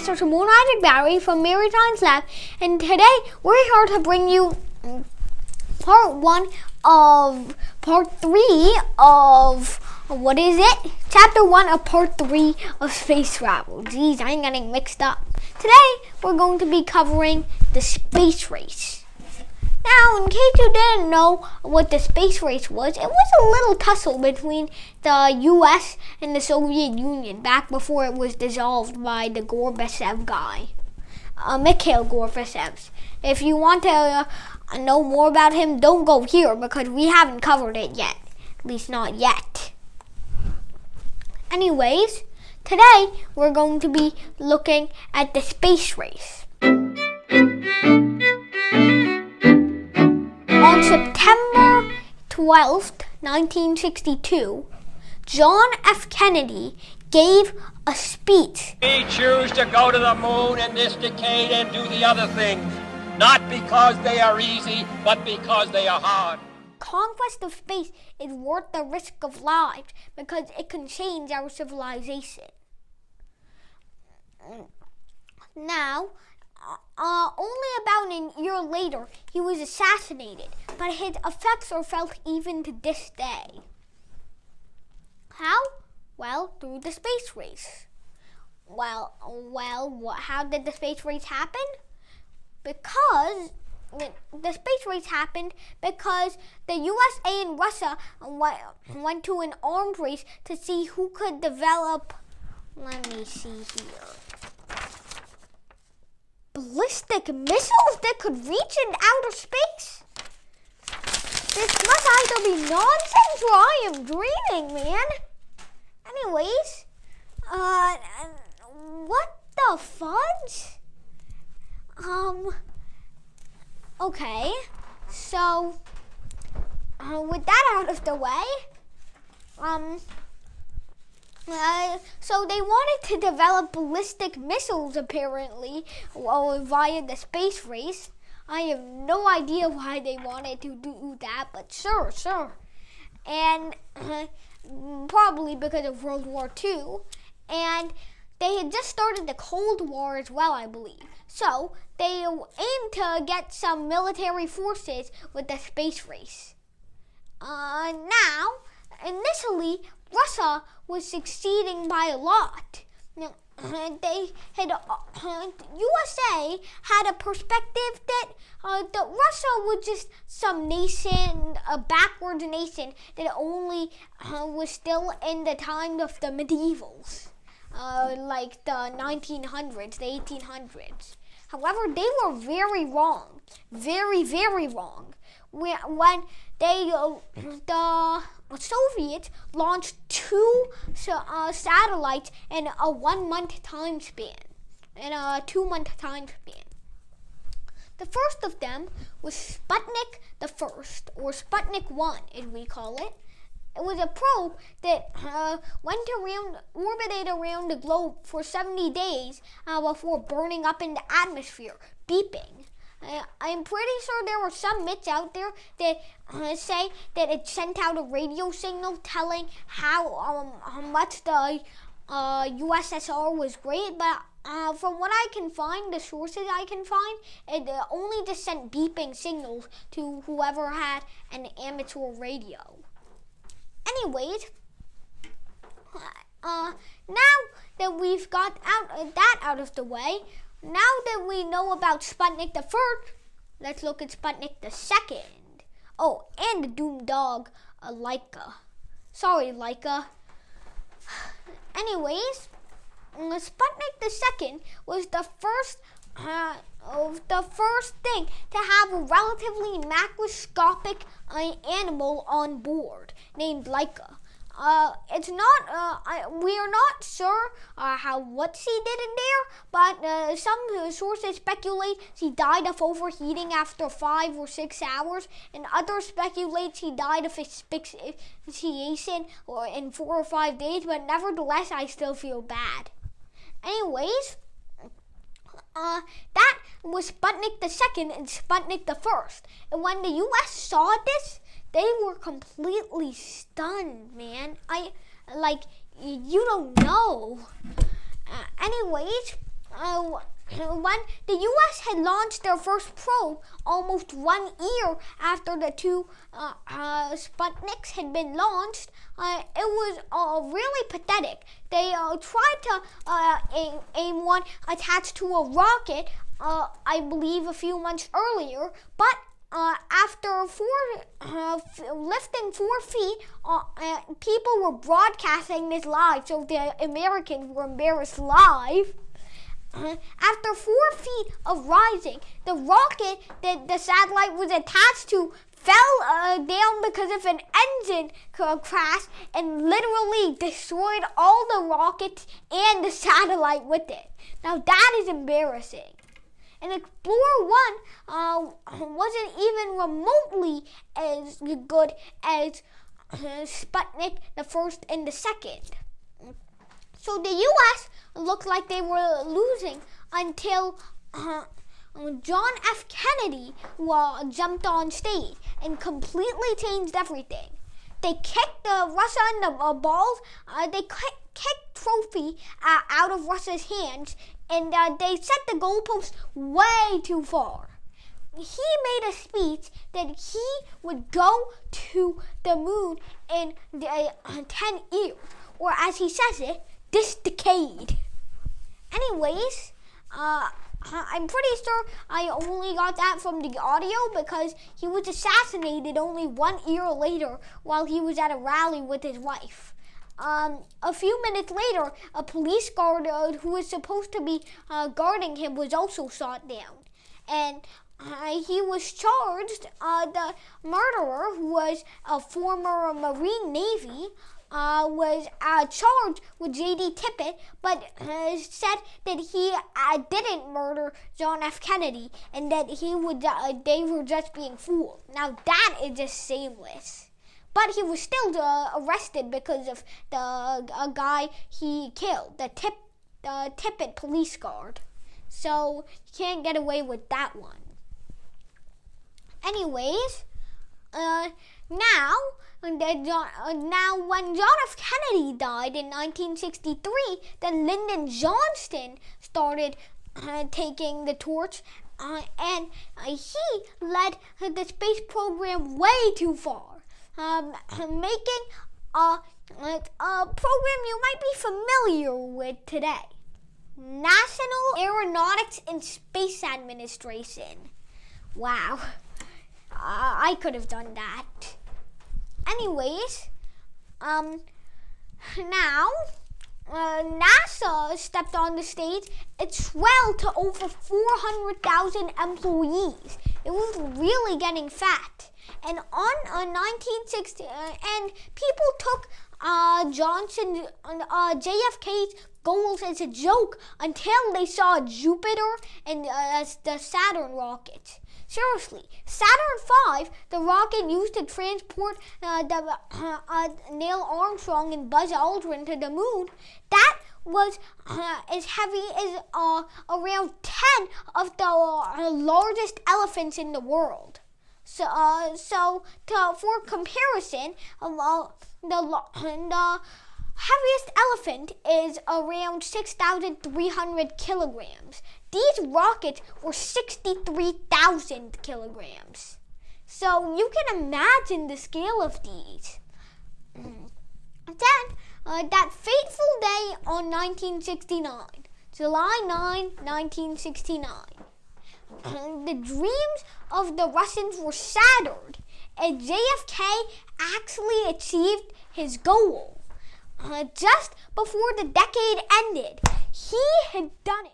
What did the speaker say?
Mr. Soborno Bari from Maritime's Lab, and today we're here to bring you part 1 of part 3 of, Chapter 1 of part 3 of space travel. Geez, I'm getting mixed up. Today we're going to be covering the space race. Now, in case you didn't know what the space race was, it was a little tussle between the U.S. and the Soviet Union back before it was dissolved by the Gorbachev guy, Mikhail Gorbachev. If you want to know more about him, don't go here because we haven't covered it yet, at least not yet. Anyways, today we're going to be looking at the space race. On September 12th, 1962, John F. Kennedy gave a speech. We choose to go to the moon in this decade and do the other things, not because they are easy, but because they are hard. Conquest of space is worth the risk of lives because it can change our civilization. Now, only about a year later, he was assassinated, but his effects are felt even to this day. How? Well, through the space race. Well, how did the space race happen? Because the space race happened because the USA and Russia went to an arms race to see who could develop, let me see here, ballistic missiles that could reach in outer space? This must either be nonsense or I am dreaming, man. Anyways, what the fudge? Okay, so, with that out of the way, so they wanted to develop ballistic missiles, apparently, via the space race. I have no idea why they wanted to do that, but sure. And probably because of World War II. And they had just started the Cold War as well, I believe. So they aimed to get some military forces with the space race. Now, initially, Russia was succeeding by a lot. Now, USA had a perspective that Russia was just some nation, a backwards nation that only was still in the time of the medievals, like the 1900s, the 1800s. However, they were very wrong, very, very wrong. When the Soviets launched 2 satellites in a 1-month time span, in a 2-month time span. The first of them was Sputnik the First, or Sputnik 1, as we call it. It was a probe that orbited around the globe for 70 days before burning up in the atmosphere, beeping. I'm pretty sure there were some myths out there that say that it sent out a radio signal telling how much the USSR was great, but from what I can find, the sources I can find, it only just sent beeping signals to whoever had an amateur radio. Anyways, now that we've got that out of the way, now that we know about Sputnik the First, let's look at Sputnik the Second. Oh, and the doomed dog, Laika. Sorry, Laika. Anyways, Sputnik the Second was the first thing to have a relatively macroscopic animal on board named Laika. It's not. We are not sure what she did in there, but some sources speculate she died of overheating after 5 or 6 hours, and others speculate she died of asphyxiation in 4 or 5 days. But nevertheless, I still feel bad. Anyways, that was Sputnik the Second and Sputnik the First, and when the U.S. saw this, they were completely stunned, man. You don't know. Anyways, when the U.S. had launched their first probe almost 1 year after the two Sputniks had been launched, it was really pathetic. They tried to aim one attached to a rocket, I believe a few months earlier, but after lifting 4 feet, people were broadcasting this live, so the Americans were embarrassed live. After 4 feet of rising, the rocket that the satellite was attached to fell down because of an engine crash and literally destroyed all the rockets and the satellite with it. Now that is embarrassing. And Explorer 1 wasn't even remotely as good as Sputnik the First and the Second. So the U.S. looked like they were losing until John F. Kennedy jumped on stage and completely changed everything. They kicked Russia in the balls. They kicked trophy out of Russia's hands, and they set the goalpost way too far. He made a speech that he would go to the moon in 10 years, or as he says it, this decade. Anyways, I'm pretty sure I only got that from the audio because he was assassinated only 1 year later while he was at a rally with his wife. A few minutes later, a police guard who was supposed to be guarding him was also shot down. And he was charged. The murderer, who was a former Marine Navy, was charged with J.D. Tippit, but said that he didn't murder John F. Kennedy and that they were just being fooled. Now that is just shameless. But he was still arrested because of the guy he killed, the Tippit police guard. So you can't get away with that one. Anyways, now when John F. Kennedy died in 1963, then Lyndon Johnson started taking the torch, and he led the space program way too far, making a program you might be familiar with today. National Aeronautics and Space Administration. Wow. I could have done that. Anyways, now NASA stepped on the stage. It swelled to over 400,000 employees. It was really getting fat. And on 1960, and people took JFK's goals as a joke until they saw Jupiter and the Saturn Rocket. Seriously, Saturn V, the rocket used to transport Neil Armstrong and Buzz Aldrin to the moon, that was as heavy as around 10 of the largest elephants in the world. For comparison, the heaviest elephant is around 6,300 kilograms. These rockets were 63,000 kilograms. So you can imagine the scale of these. Then, that fateful day on 1969, July 9, 1969, the dreams of the Russians were shattered, and JFK actually achieved his goal. Just before the decade ended, he had done it.